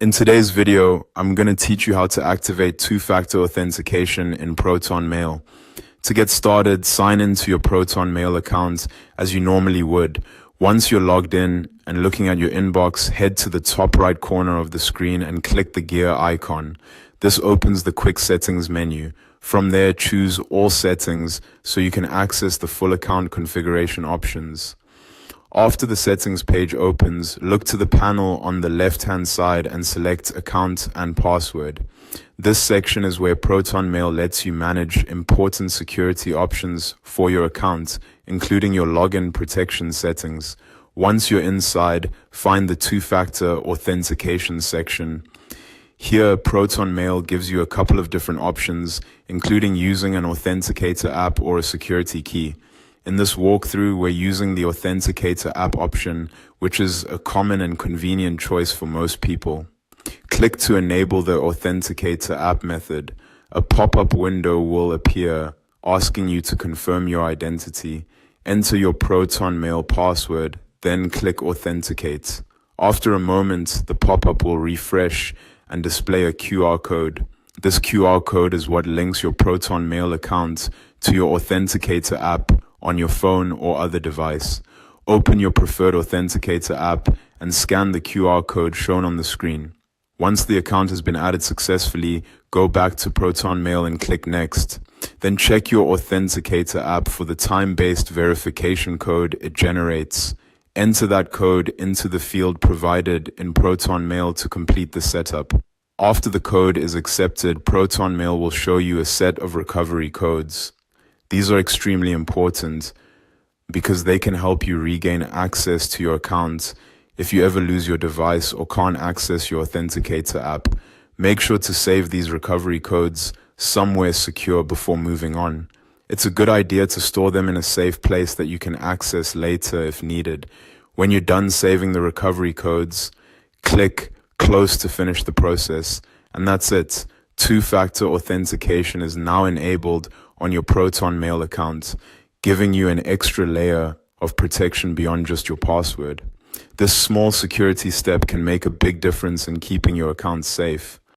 In today's video, I'm going to teach you how to activate two-factor authentication in Proton Mail. To get started, sign into your Proton Mail account as you normally would. Once you're logged in and looking at your inbox, head to the top right corner of the screen and click the gear icon. This opens the quick settings menu. From there, choose all settings so you can access the full account configuration options. After the settings page opens, look to the panel on the left-hand side and select Account and Password. This section is where Proton Mail lets you manage important security options for your account, including your login protection settings. Once you're inside, find the two-factor authentication section. Here, Proton Mail gives you a couple of different options, including using an authenticator app or a security key. In this walkthrough, we're using the Authenticator app option, which is a common and convenient choice for most people. Click to enable the Authenticator app method. A pop-up window will appear asking you to confirm your identity. Enter your Proton Mail password, then click Authenticate. After a moment, the pop-up will refresh and display a QR code. This QR code is what links your Proton Mail account to your Authenticator app on your phone or other device. Open your preferred Authenticator app and scan the QR code shown on the screen. Once the account has been added successfully, go back to Proton Mail and click Next. Then check your Authenticator app for the time-based verification code it generates. Enter that code into the field provided in Proton Mail to complete the setup. After the code is accepted, Proton Mail will show you a set of recovery codes. These are extremely important because they can help you regain access to your account if you ever lose your device or can't access your Authenticator app. Make sure to save these recovery codes somewhere secure before moving on. It's a good idea to store them in a safe place that you can access later if needed. When you're done saving the recovery codes, click Close to finish the process, and that's it. Two-factor authentication is now enabled on your Proton Mail account, giving you an extra layer of protection beyond just your password. This small security step can make a big difference in keeping your account safe.